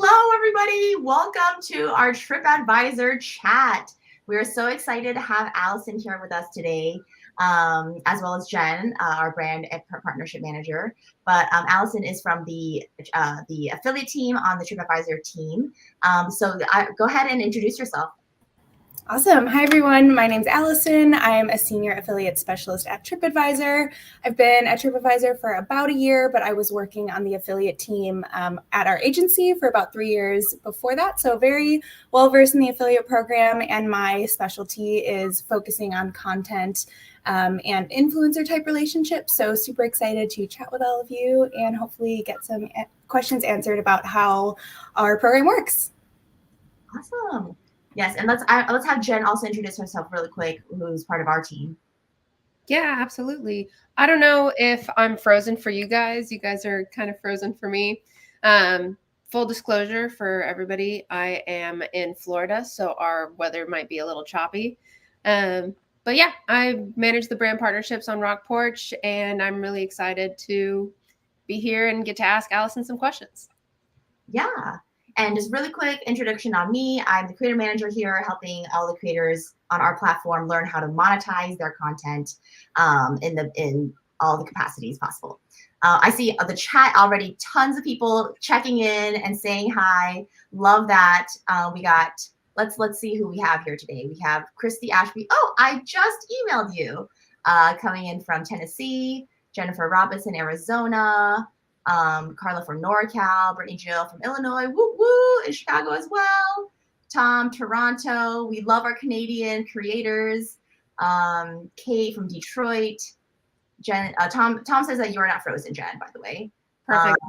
Hello, everybody. Welcome to our Tripadvisor chat. We're so excited to have Allison here with us today, as well as Jen, our brand and partnership manager. But Allison is from the affiliate team on the Tripadvisor team. Go ahead and introduce yourself. Awesome. Hi, everyone. My name's Allison. I'm a senior affiliate specialist at Tripadvisor. I've been at Tripadvisor for about a year, but I was working on the affiliate team at our agency for about 3 years before that. So very well-versed in the affiliate program, and my specialty is focusing on content and influencer type relationships. So super excited to chat with all of you and hopefully get some questions answered about how our program works. Awesome. Yes, and let's have Jen also introduce herself really quick, who's part of our team. Yeah, absolutely. I don't know if I'm frozen for you guys. You guys are kind of frozen for me. Full disclosure for everybody, I am in Florida, so our weather might be a little choppy. But yeah, I manage the brand partnerships on Rock Porch, and I'm really excited to be here and get to ask Allison some questions. Yeah. And just really quick introduction on me. I'm the creator manager here, helping all the creators on our platform learn how to monetize their content in all the capacities possible. I see the chat already, tons of people checking in and saying hi. Love that. Let's see who we have here today. We have Christy Ashby. Oh, I just emailed you. Coming in from Tennessee, Jennifer Robinson, Arizona. Carla from NorCal, Brittany Jill from Illinois, woo woo, in Chicago as well. Tom, Toronto. We love our Canadian creators. Kate from Detroit. Jen, Tom says that you are not frozen, Jen, by the way. Perfect.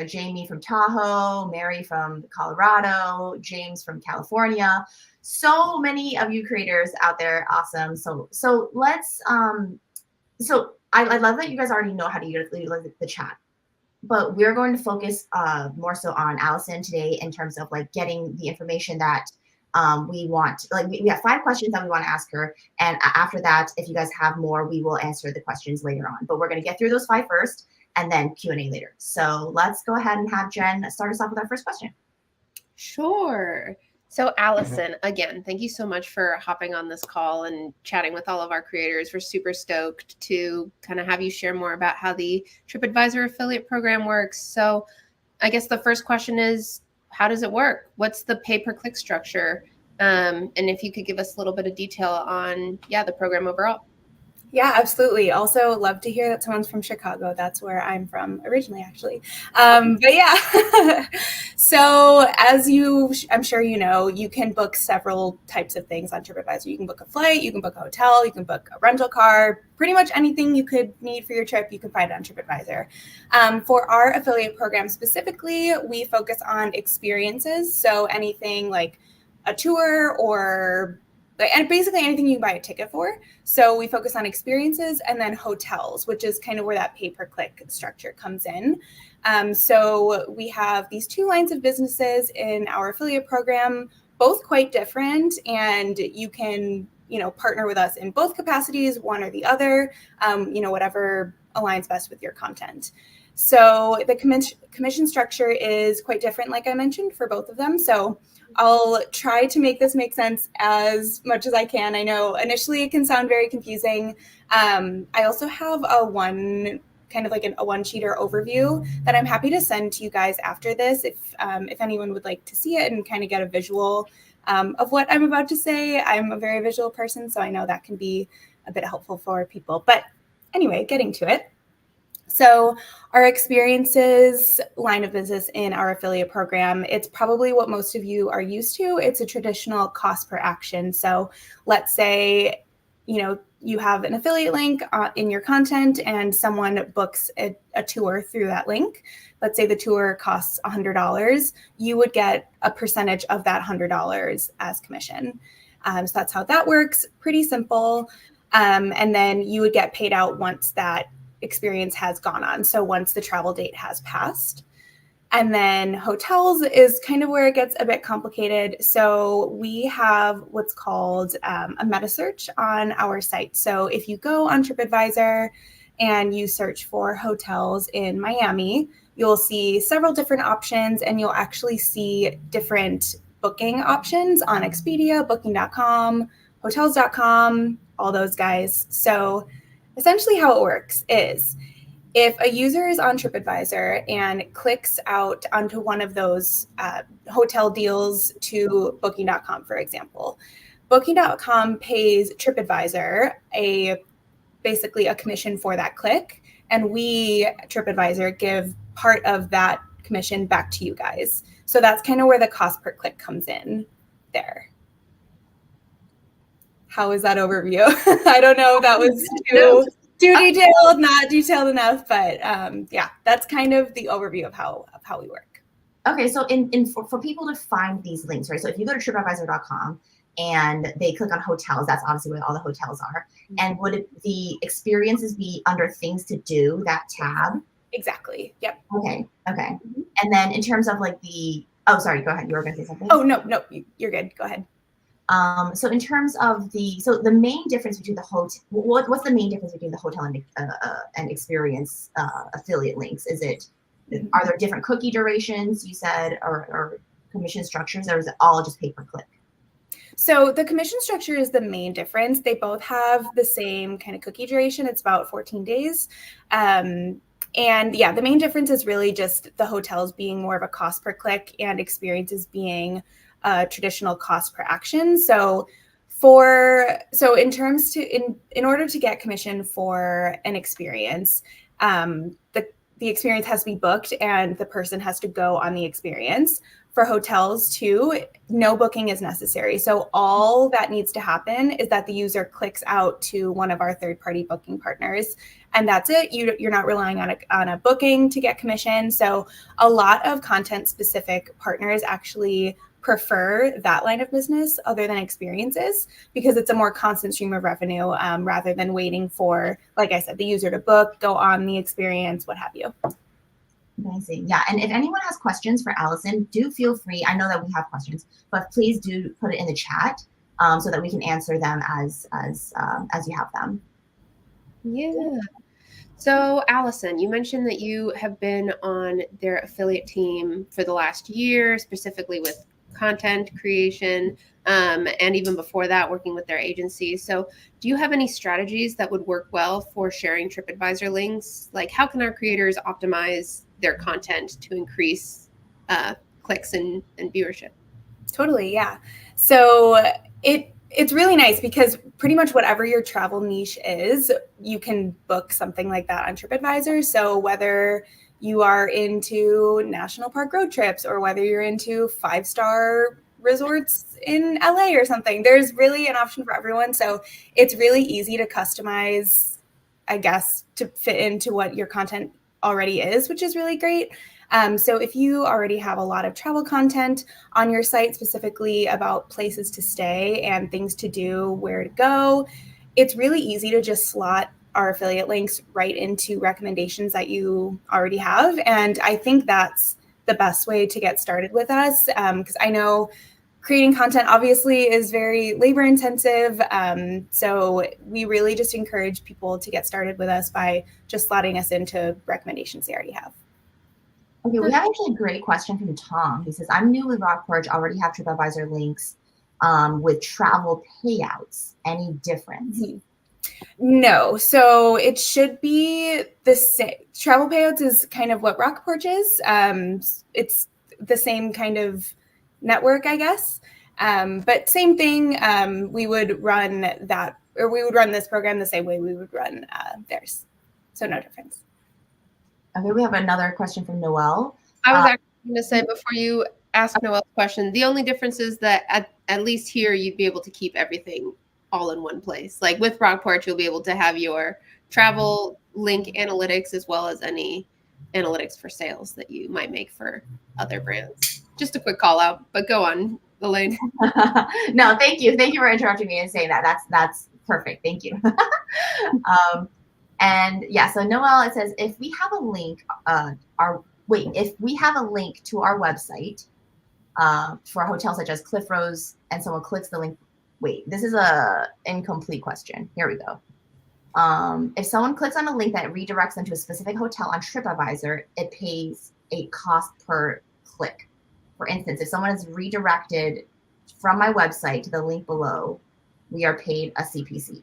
Jamie from Tahoe, Mary from Colorado, James from California. So many of you creators out there. Awesome. So let's I love that you guys already know how to utilize the chat, but we're going to focus more so on Allison today in terms of like getting the information that we want. Like we have 5 questions that we want to ask her, and after that, if you guys have more, we will answer the questions later on. But we're going to get through those 5 first, and then Q&A later. So let's go ahead and have Jen start us off with our first question. Sure. So Allison, again, thank you so much for hopping on this call and chatting with all of our creators. We're super stoked to kind of have you share more about how the Tripadvisor affiliate program works. So I guess the first question is, how does it work? What's the pay-per-click structure? And if you could give us a little bit of detail on, the program overall. Yeah, absolutely. Also, love to hear that someone's from Chicago. That's where I'm from originally, actually. But yeah, so as I'm sure you know, you can book several types of things on TripAdvisor. You can book a flight, you can book a hotel, you can book a rental car, pretty much anything you could need for your trip, you can find it on TripAdvisor. For our affiliate program specifically, we focus on experiences. So anything like a tour and basically anything you can buy a ticket for. So we focus on experiences, and then hotels, which is kind of where that pay-per-click structure comes in. So we have these 2 lines of businesses in our affiliate program, both quite different, and you can, partner with us in both capacities, one or the other, whatever aligns best with your content. So the commission structure is quite different, like I mentioned, for both of them. So I'll try to make this make sense as much as I can. I know initially it can sound very confusing. I also have a one-sheeter overview that I'm happy to send to you guys after this if anyone would like to see it and kind of get a visual of what I'm about to say. I'm a very visual person, so I know that can be a bit helpful for people. But anyway, getting to it. So our experiences line of business in our affiliate program, it's probably what most of you are used to. It's a traditional cost per action. So let's say, you have an affiliate link in your content and someone books a tour through that link. Let's say the tour costs $100. You would get a percentage of that $100 as commission. So that's how that works. Pretty simple. And then you would get paid out once that experience has gone on. So once the travel date has passed. And then hotels is kind of where it gets a bit complicated. So we have what's called a meta search on our site. So if you go on TripAdvisor and you search for hotels in Miami, you'll see several different options, and you'll actually see different booking options on Expedia, Booking.com, Hotels.com, all those guys. So essentially how it works is if a user is on Tripadvisor and clicks out onto one of those hotel deals to Booking.com, for example, Booking.com pays Tripadvisor basically a commission for that click, and we, Tripadvisor, give part of that commission back to you guys. So that's kind of where the cost per click comes in there. How is that overview? I don't know if that was too detailed, not detailed enough, but yeah, that's kind of the overview of how we work. Okay, so for people to find these links, right? So if you go to tripadvisor.com and they click on hotels, that's obviously where all the hotels are. And would the experiences be under things to do, that tab? Exactly. Yep. Okay. And then in terms of like oh, sorry, go ahead. You were going to say something? Oh, no, you're good. Go ahead. So in terms of the main difference between what's the main difference between the hotel and experience affiliate links? Are there different cookie durations, you said, or commission structures, or is it all just pay per click? So the commission structure is the main difference. They both have the same kind of cookie duration. It's about 14 days. And yeah, the main difference is really just the hotels being more of a cost per click and experiences being traditional cost per action. So in order to get commission for an experience, the experience has to be booked and the person has to go on the experience. For hotels too, no booking is necessary. So all that needs to happen is that the user clicks out to one of our third-party booking partners, and that's it. You're not relying on a booking to get commission. So a lot of content-specific partners actually prefer that line of business other than experiences because it's a more constant stream of revenue rather than waiting for, like I said, the user to book, go on the experience, what have you. Amazing. Yeah. And if anyone has questions for Allison, do feel free. I know that we have questions, but please do put it in the chat so that we can answer them as you have them. Yeah. So Allison, you mentioned that you have been on their affiliate team for the last year, specifically with content creation, and even before that, working with their agency. So do you have any strategies that would work well for sharing Tripadvisor links? Like how can our creators optimize their content to increase clicks and viewership? Totally, yeah. So it's really nice because pretty much whatever your travel niche is, you can book something like that on Tripadvisor. So whether you are into national park road trips or whether you're into 5-star resorts in LA or something, there's really an option for everyone. So it's really easy to customize, I guess, to fit into what your content already is, which is really great. So if you already have a lot of travel content on your site, specifically about places to stay and things to do, where to go, it's really easy to just slot our affiliate links right into recommendations that you already have. And I think that's the best way to get started with us, because I know creating content obviously is very labor intensive. So we really just encourage people to get started with us by just slotting us into recommendations they already have. Okay, we have actually a great question from Tom. He says, I'm new with Rockporch, already have Tripadvisor links with travel payouts. Any difference? No, so it should be the same. Travel payouts is kind of what Rockporch is. It's the same kind of network, I guess. But same thing, we would run this program the same way we would run theirs. So no difference. Okay, we have another question from Noelle. I was actually going to say, before you ask Noelle's question, the only difference is that at least here you'd be able to keep everything all in one place. Like with Rockporch, you'll be able to have your travel link analytics as well as any analytics for sales that you might make for other brands. Just a quick call out, but go on, Elaine. No, thank you. Thank you for interrupting me and saying that. That's perfect. Thank you. And yeah, so Noelle, it says, if we have a link, if we have a link to our website for a hotel such as Cliff Rose and someone clicks the link, this is a incomplete question. Here we go. If someone clicks on a link that redirects them to a specific hotel on Tripadvisor, it pays a cost per click. For instance, if someone is redirected from my website to the link below, we are paid a CPC.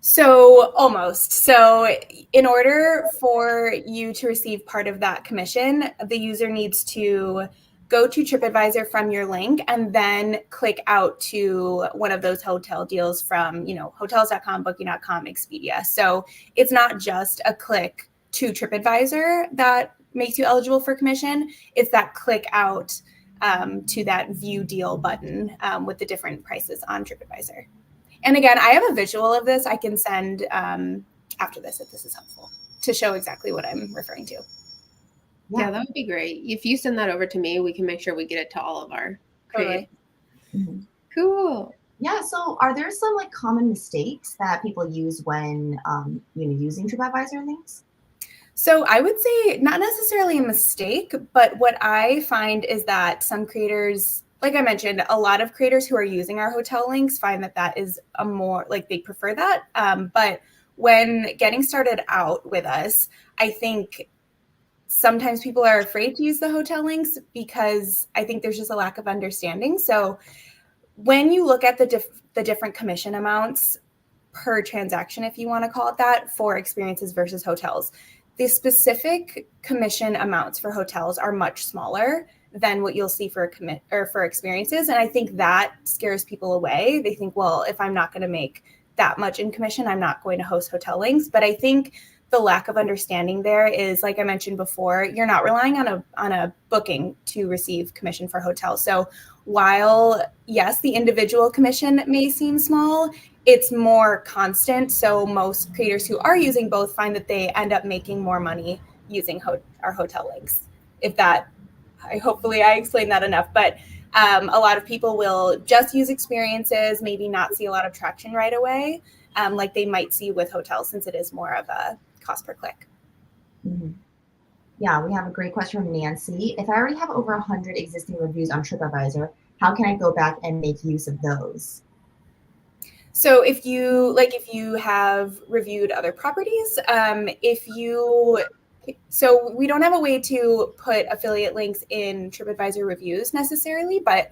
So almost. So in order for you to receive part of that commission, the user needs to go to Tripadvisor from your link and then click out to one of those hotel deals from, hotels.com, booking.com, Expedia. So it's not just a click to Tripadvisor that makes you eligible for commission. It's that click out to that view deal button with the different prices on Tripadvisor. And again, I have a visual of this I can send after this if this is helpful to show exactly what I'm referring to. Yeah, that would be great. If you send that over to me, we can make sure we get it to all of our creators. Totally. Cool. Yeah. So are there some like common mistakes that people use when using Tripadvisor links? So I would say not necessarily a mistake, but what I find is that some creators, like I mentioned, a lot of creators who are using our hotel links find that is a more like they prefer that. But when getting started out with us, I think sometimes people are afraid to use the hotel links because I think there's just a lack of understanding. So when you look at the different commission amounts per transaction, if you want to call it that, for experiences versus hotels, the specific commission amounts for hotels are much smaller than what you'll see for for experiences. And I think that scares people away. They think, well, if I'm not going to make that much in commission, I'm not going to host hotel links. But I think the lack of understanding there is, like I mentioned before, you're not relying on a booking to receive commission for hotels. So while, yes, the individual commission may seem small, it's more constant. So most creators who are using both find that they end up making more money using our hotel links. Hopefully I explained that enough. But a lot of people will just use experiences, maybe not see a lot of traction right away, like they might see with hotels, since it is more of a cost per click. Mm-hmm. Yeah, we have a great question from Nancy. If I already have over 100 existing reviews on Tripadvisor, how can I go back and make use of those? So if you have reviewed other properties, so we don't have a way to put affiliate links in Tripadvisor reviews necessarily, but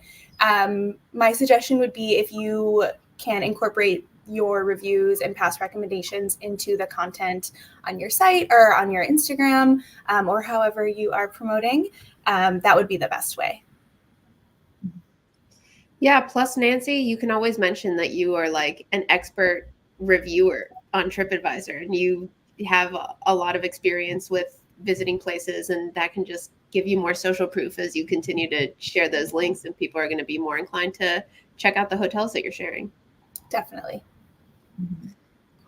my suggestion would be if you can incorporate your reviews and past recommendations into the content on your site or on your Instagram or however you are promoting, that would be the best way. Yeah, plus Nancy, you can always mention that you are like an expert reviewer on Tripadvisor and you have a lot of experience with visiting places, and that can just give you more social proof as you continue to share those links, and people are going to be more inclined to check out the hotels that you're sharing. Definitely. Mm-hmm.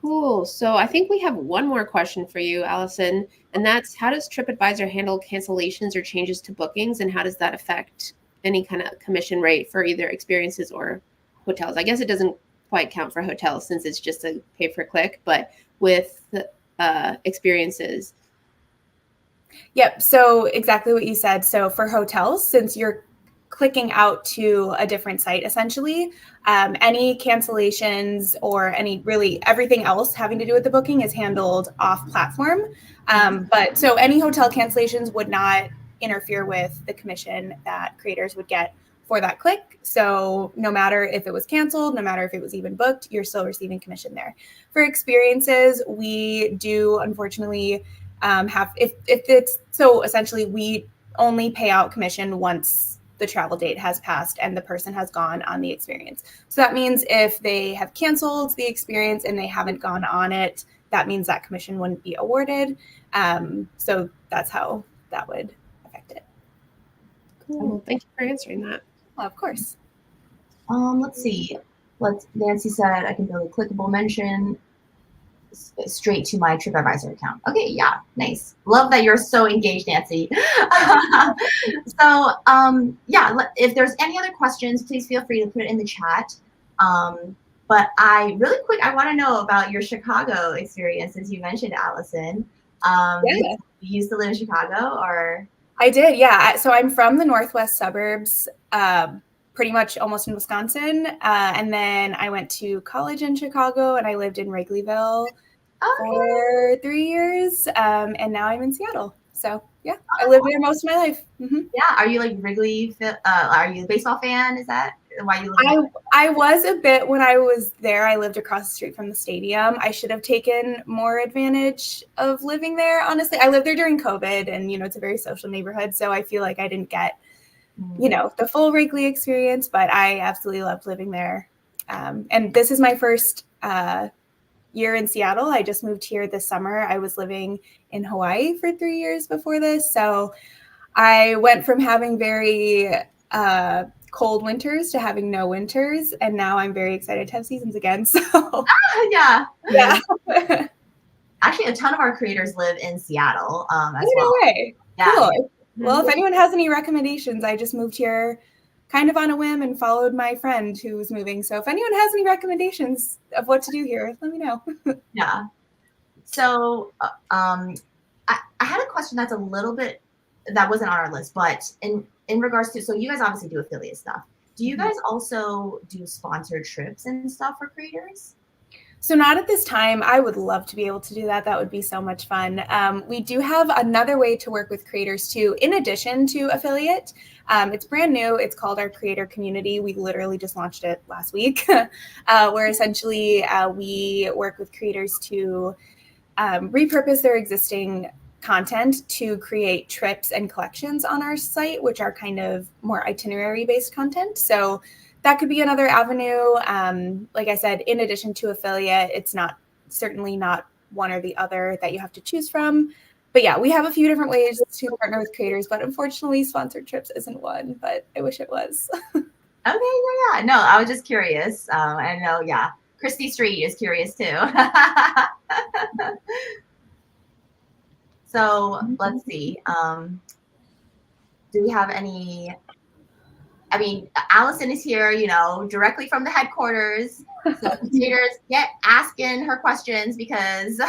Cool. So I think we have one more question for you, Allison, and that's, how does Tripadvisor handle cancellations or changes to bookings, and how does that affect any kind of commission rate for either experiences or hotels? I guess it doesn't quite count for hotels since it's just a pay per click, but with experiences. Yep. So exactly what you said. So for hotels, since you're clicking out to a different site, essentially, any cancellations or everything else having to do with the booking is handled off platform. But so any hotel cancellations would not interfere with the commission that creators would get for that click. So no matter if it was canceled, no matter if it was even booked, you're still receiving commission there. For experiences, we do unfortunately if it's so essentially we only pay out commission once the travel date has passed and the person has gone on the experience. So that means if they have canceled the experience and they haven't gone on it, that means that commission wouldn't be awarded. So that's how that would affect it. Cool. Thank you for answering that. Well, of course. Let's see. Nancy said I can build a clickable mention straight to my Tripadvisor account. Okay, yeah, nice. Love that you're so engaged, Nancy. So, if there's any other questions, please feel free to put it in the chat. But I want to know about your Chicago experience, since you mentioned Allison. You used to live in Chicago, or? I did, yeah. So I'm from the northwest suburbs, pretty much almost in Wisconsin. And then I went to college in Chicago and I lived in Wrigleyville for 3 years. And now I'm in Seattle. So yeah, I lived there most of my life. Yeah. Are you like Wrigley? Are you a baseball fan? Is that why you live? I was a bit when I was there. I lived across the street from the stadium. I should have taken more advantage of living there. Honestly, I lived there during COVID, and it's a very social neighborhood. So I feel like I didn't get, the full Wrigley experience, but I absolutely loved living there. And this is my first year in Seattle. I just moved here this summer. I was living in Hawaii for 3 years before this. So I went from having very cold winters to having no winters. And now I'm very excited to have seasons again. So Yeah. yeah. Actually, a ton of our creators live in Seattle as well. No way. Yeah. Cool. Well, if anyone has any recommendations, I just moved here kind of on a whim and followed my friend who was moving. So if anyone has any recommendations of what to do here, let me know. Yeah. So I had a question that's a little bit, that wasn't on our list, but in regards to, so you guys obviously do affiliate stuff. Do you guys also do sponsored trips and stuff for creators? So not at this time. I would love to be able to do that. That would be so much fun. We do have another way to work with creators too, in addition to affiliate. It's brand new. It's called our creator community. We literally just launched it last week, where essentially we work with creators to repurpose their existing content to create trips and collections on our site, which are kind of more itinerary-based content. So that could be another avenue. Like I said, in addition to affiliate, it's certainly not one or the other that you have to choose from. But yeah, we have a few different ways to partner with creators, but unfortunately sponsored trips isn't one, but I wish it was. Okay, yeah. No, I was just curious. I know, yeah. Christy Street is curious too. So let's see. Do we have any? I mean, Allison is here, directly from the headquarters. So creators get asking her questions because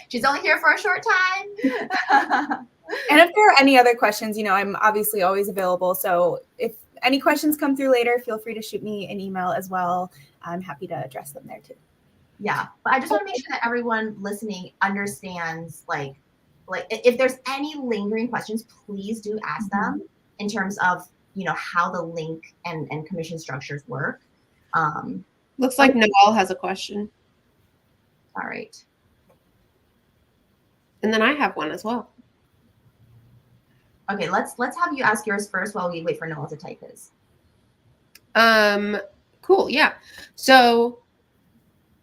she's only here for a short time. And if there are any other questions, I'm obviously always available. So if any questions come through later, feel free to shoot me an email as well. I'm happy to address them there too. Yeah, but I just want to make sure that everyone listening understands, like if there's any lingering questions, please do ask them in terms of how the link and commission structures work. Looks like Noelle has a question. All right. And then I have one as well. Okay, let's have you ask yours first while we wait for Noelle to type his. Cool, yeah. So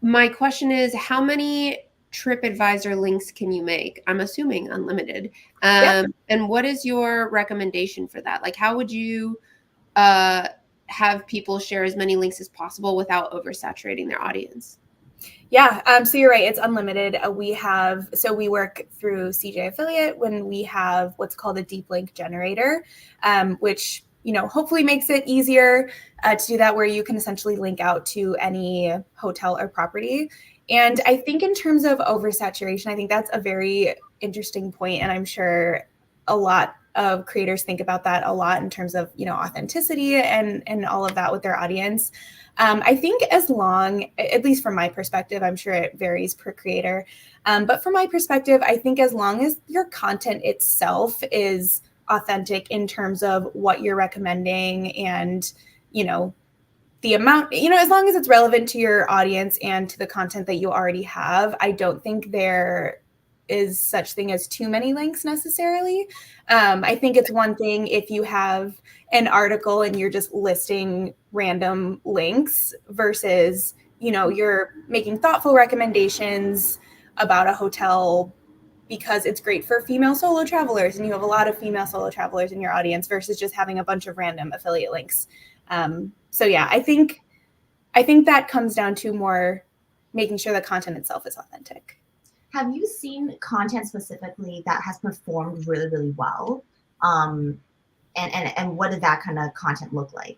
my question is, how many Tripadvisor links can you make? I'm assuming unlimited. And what is your recommendation for that? Like, how would you have people share as many links as possible without oversaturating their audience? Yeah, so you're right. It's unlimited. We work through CJ Affiliate when we have what's called a deep link generator, which hopefully makes it easier to do that, where you can essentially link out to any hotel or property. And I think in terms of oversaturation, I think that's a very interesting point. And I'm sure a lot of creators think about that a lot in terms of, authenticity and all of that with their audience. I think as long, at least from my perspective, I'm sure it varies per creator. But from my perspective, I think as long as your content itself is authentic in terms of what you're recommending and, the amount, as long as it's relevant to your audience and to the content that you already have, I don't think there is such thing as too many links necessarily. I think it's one thing if you have an article and you're just listing random links versus, you're making thoughtful recommendations about a hotel because it's great for female solo travelers and you have a lot of female solo travelers in your audience versus just having a bunch of random affiliate links. So yeah, I think that comes down to more making sure the content itself is authentic. Have you seen content specifically that has performed really, really well? And what did that kind of content look like?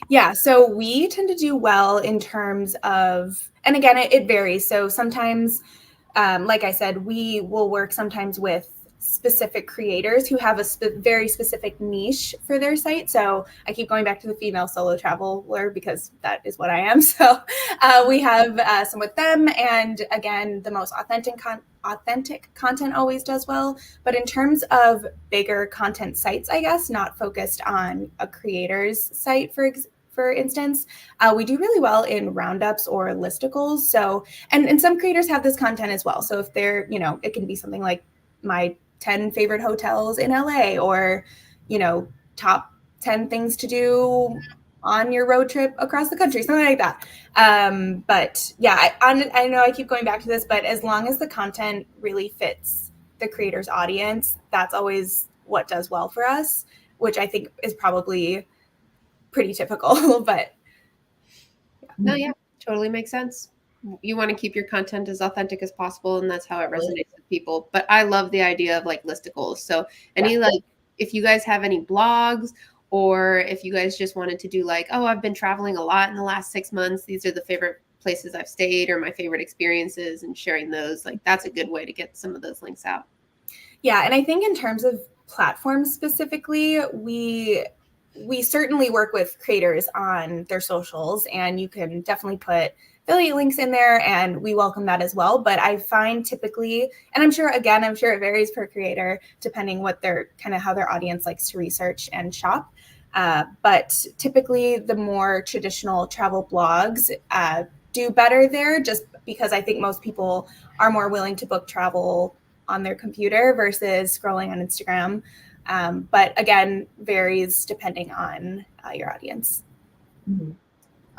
Yeah, so we tend to do well in terms of, and again, it varies. So sometimes, like I said, we will work sometimes with specific creators who have a very specific niche for their site. So I keep going back to the female solo traveler because that is what I am. So we have some with them. And again, the most authentic content always does well. But in terms of bigger content sites, I guess, not focused on a creator's site, for instance, we do really well in roundups or listicles. So, and some creators have this content as well. So if they're, it can be something like my 10 favorite hotels in LA, or, top 10 things to do on your road trip across the country, something like that. But yeah, I know I keep going back to this, but as long as the content really fits the creator's audience, that's always what does well for us, which I think is probably pretty typical. But no, yeah, totally makes sense. You want to keep your content as authentic as possible, and that's how it resonates with people. But I love the idea of like listicles. So like, if you guys have any blogs, or if you guys just wanted to do like, oh, I've been traveling a lot in the last 6 months, these are the favorite places I've stayed or my favorite experiences, and sharing those, like that's a good way to get some of those links out. Yeah, and I think in terms of platforms specifically, we certainly work with creators on their socials, and you can definitely put affiliate links in there, and we welcome that as well. But I find typically, and I'm sure it varies per creator depending what how their audience likes to research and shop. But typically the more traditional travel blogs do better there, just because I think most people are more willing to book travel on their computer versus scrolling on Instagram. But again, varies depending on your audience. Mm-hmm.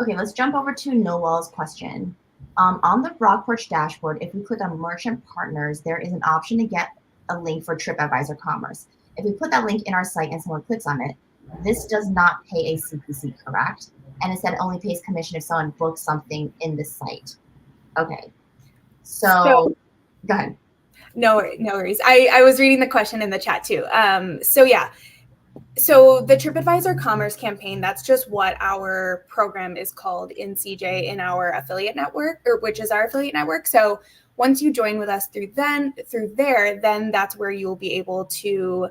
Okay, let's jump over to Noel's question. On the Rock Porch dashboard, if we click on Merchant Partners, there is an option to get a link for Tripadvisor Commerce. If we put that link in our site and someone clicks on it, this does not pay a CPC, correct? And instead only pays commission if someone books something in the site. Okay, so go ahead. No worries. I was reading the question in the chat too. So the Tripadvisor Commerce campaign, that's just what our program is called in CJ in our affiliate network, which is our affiliate network. So once you join with us through there, then that's where you'll be able to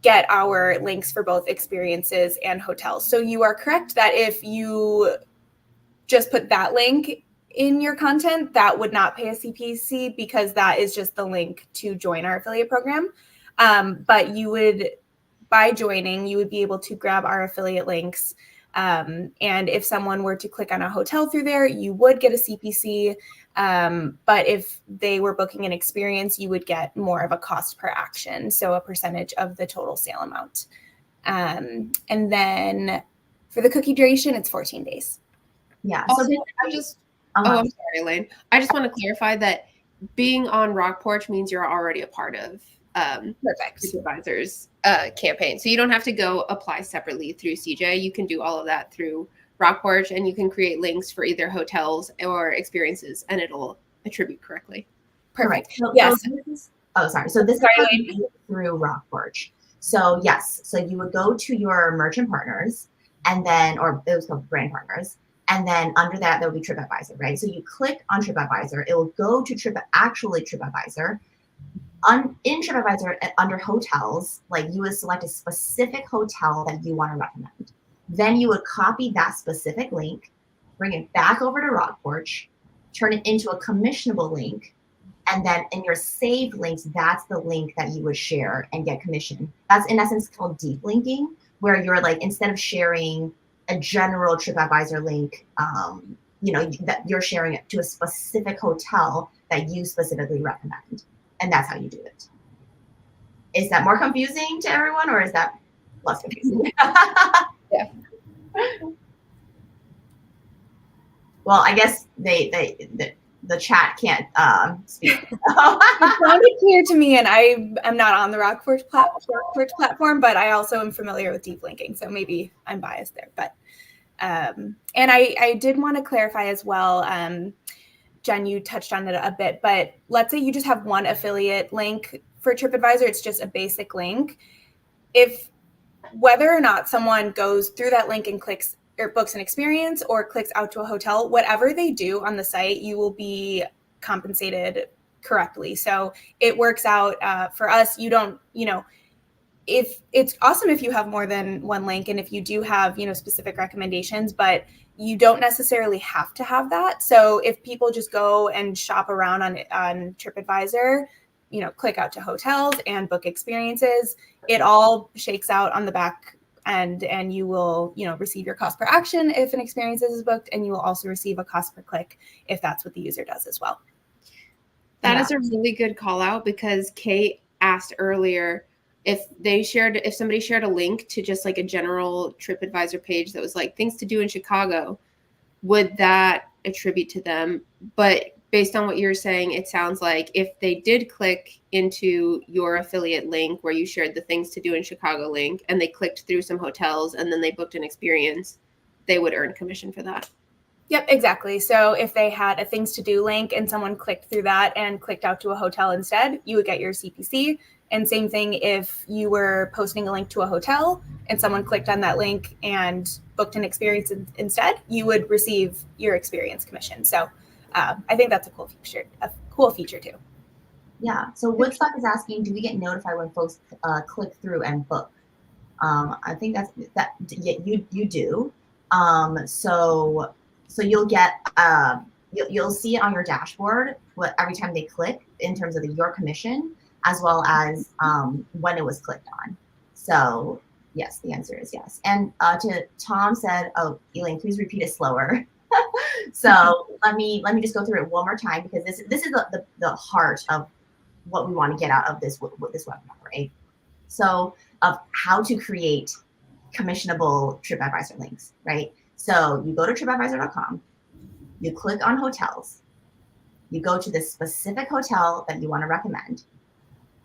get our links for both experiences and hotels. So you are correct that if you just put that link in your content, that would not pay a CPC, because that is just the link to join our affiliate program. But by joining, you would be able to grab our affiliate links. And if someone were to click on a hotel through there, you would get a CPC. But if they were booking an experience, you would get more of a cost per action, so a percentage of the total sale amount. And then for the cookie duration, it's 14 days. Yeah. Also, I'm sorry, Elaine. I just want to clarify that being on Rock Porch means you're already a part of Tripadvisor's campaign. So you don't have to go apply separately through CJ. You can do all of that through Rock Porch, and you can create links for either hotels or experiences, and it'll attribute correctly. Perfect. Yes. So this is through Rock Porch. So yes, so you would go to your merchant partners, and then, or it was called brand partners, and then under that there will be Tripadvisor, right? So you click on Tripadvisor, it will go to Tripadvisor. In Tripadvisor, under hotels, like you would select a specific hotel that you want to recommend. Then you would copy that specific link, bring it back over to Rock Porch, turn it into a commissionable link, and then in your saved links, that's the link that you would share and get commission. That's in essence called deep linking, where you're like, instead of sharing a general Tripadvisor link, that you're sharing it to a specific hotel that you specifically recommend. And that's how you do it. Is that more confusing to everyone, or is that less confusing? Yeah. Well, I guess the chat can't speak. It sounded clear to me, and I'm not on the Rock Porch platform, but I also am familiar with deep linking, so maybe I'm biased there. But and I did want to clarify as well. Jen, you touched on it a bit, but let's say you just have one affiliate link for Tripadvisor. It's just a basic link. Whether or not someone goes through that link and clicks or books an experience or clicks out to a hotel, whatever they do on the site, you will be compensated correctly. So it works out for us. You don't, if it's awesome if you have more than one link and if you do have, specific recommendations, but you don't necessarily have to have that. So if people just go and shop around on TripAdvisor, click out to hotels and book experiences, it all shakes out on the back end, and you will, receive your cost per action if an experience is booked, and you will also receive a cost per click if that's what the user does as well. That is a really good call out, because Kate asked earlier if somebody shared a link to just like a general TripAdvisor page that was like things to do in Chicago, would that attribute to them? But based on what you're saying, it sounds like if they did click into your affiliate link where you shared the things to do in Chicago link, and they clicked through some hotels and then they booked an experience, they would earn commission for that. Yep, exactly. So if they had a things to do link and someone clicked through that and clicked out to a hotel instead, you would get your CPC. And same thing if you were posting a link to a hotel and someone clicked on that link and booked an experience instead, you would receive your experience commission. So I think that's a cool feature too. Yeah. So Woodstock is asking, do we get notified when folks click through and book? I think you do. So you'll get you'll see it on your dashboard every time they click in terms of your commission, as well as when it was clicked on. So yes, the answer is yes. And to Tom said, oh, Elaine, please repeat it slower. So let me just go through it one more time, because this is the heart of what we want to get out of this webinar, right? So of how to create commissionable TripAdvisor links, right? So you go to tripadvisor.com, you click on hotels, you go to the specific hotel that you want to recommend,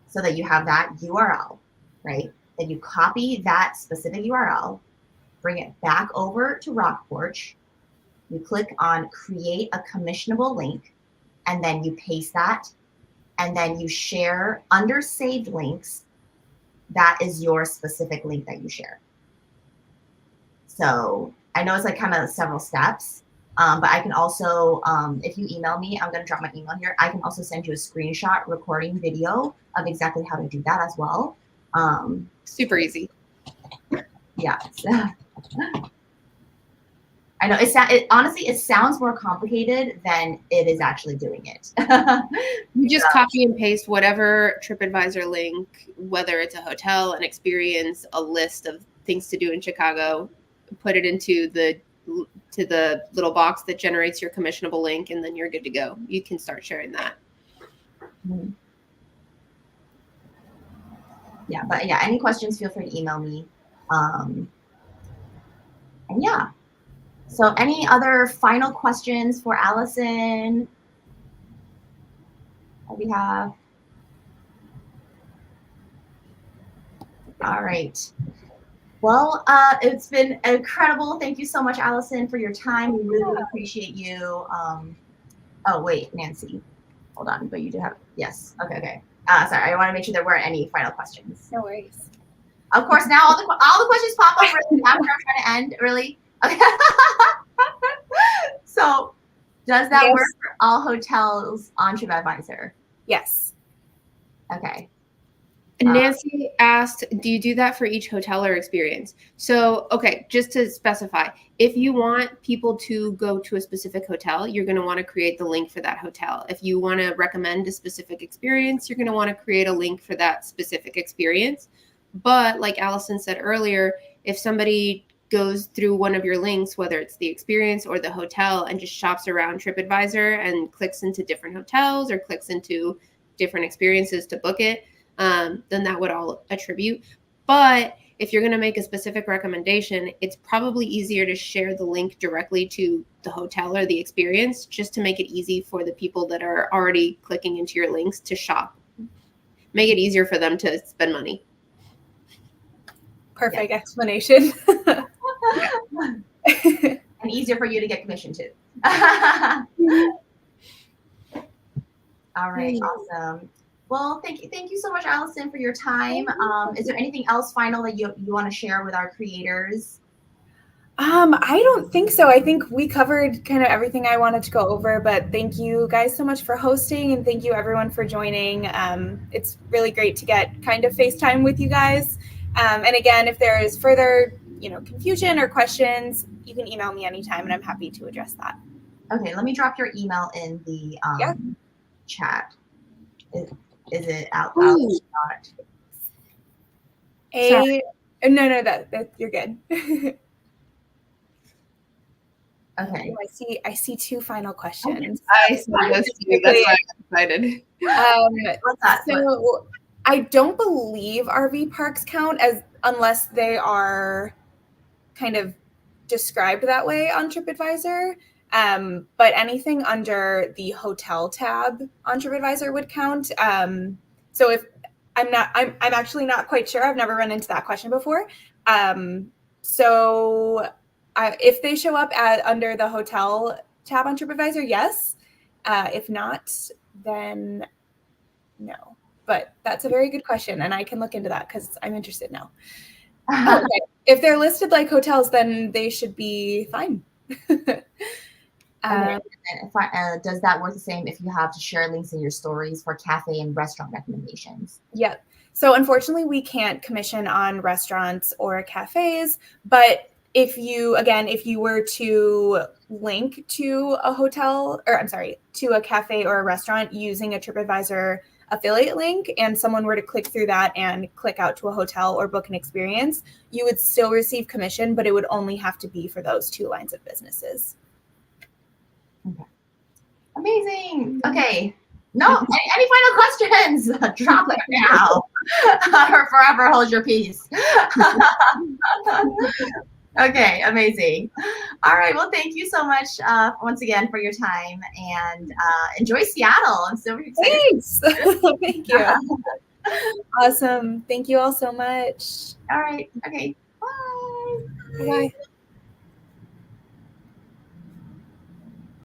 so that you have that URL, right? Then you copy that specific URL, bring it back over to Rock Porch, you click on create a commissionable link, and then you paste that, and then you share under saved links. That is your specific link that you share. So I know it's like kind of several steps, but I can also, if you email me, I'm going to drop my email here. I can also send you a screenshot recording video of exactly how to do that as well. Super easy. Yeah. I know honestly, it sounds more complicated than it is actually doing it. You just copy and paste whatever TripAdvisor link, whether it's a hotel, an experience, a list of things to do in Chicago, put it into the little box that generates your commissionable link, and then you're good to go. You can start sharing that. Mm-hmm. Yeah, but yeah, any questions, feel free to email me. And yeah. So any other final questions for Allison that we have? All right. Well, it's been incredible. Thank you so much, Allison, for your time. We really appreciate you. Oh, wait, Nancy. Hold on, but you do have, yes. Okay. Sorry, I want to make sure there weren't any final questions. No worries. Of course, now all the questions pop up really after I'm trying to end, really. Okay. So does that work for all hotels on TripAdvisor? Yes. Okay. Nancy asked, do you do that for each hotel or experience? So, okay, just to specify, if you want people to go to a specific hotel, you're going to want to create the link for that hotel. If you want to recommend a specific experience, you're going to want to create a link for that specific experience. But like Allison said earlier, if somebody goes through one of your links, whether it's the experience or the hotel, and just shops around TripAdvisor and clicks into different hotels or clicks into different experiences to book it, then that would all attribute. But if you're going to make a specific recommendation, it's probably easier to share the link directly to the hotel or the experience, just to make it easy for the people that are already clicking into your links to shop. Make it easier for them to spend money. Perfect explanation. And easier for you to get commission too. All right, awesome. Well, thank you so much, Allison, for your time. Is there anything else final that you want to share with our creators? I don't think so. I think we covered kind of everything I wanted to go over, but thank you guys so much for hosting, and thank you everyone for joining. It's really great to get kind of FaceTime with you guys. And again, if there is further, confusion or questions, you can email me anytime, and I'm happy to address that. Okay, let me drop your email in the chat. Is it out? Ooh. No, that you're good. Okay. Oh, I see 2 final questions. I see those too. That's why I'm excited. What's that? So I don't believe RV parks count unless they are kind of described that way on TripAdvisor. But anything under the hotel tab on TripAdvisor would count. So if I'm actually not quite sure. I've never run into that question before. If they show up under the hotel tab on TripAdvisor, yes. If not, then no. But that's a very good question, and I can look into that because I'm interested now. Okay. If they're listed like hotels, then they should be fine. Okay. Does that work the same if you have to share links in your stories for cafe and restaurant recommendations? Yeah. So unfortunately, we can't commission on restaurants or cafes, but if you were to link to a to a cafe or a restaurant using a TripAdvisor affiliate link, and someone were to click through that and click out to a hotel or book an experience, you would still receive commission, but it would only have to be for those 2 lines of businesses. Okay. Amazing. Okay. No, any final questions? Drop it now or forever hold your peace. Okay, amazing. All right, well, thank you so much once again for your time, and enjoy Seattle. I'm so excited. Thanks. Thank you. Awesome. Thank you all so much. All right. Okay. Bye. Bye.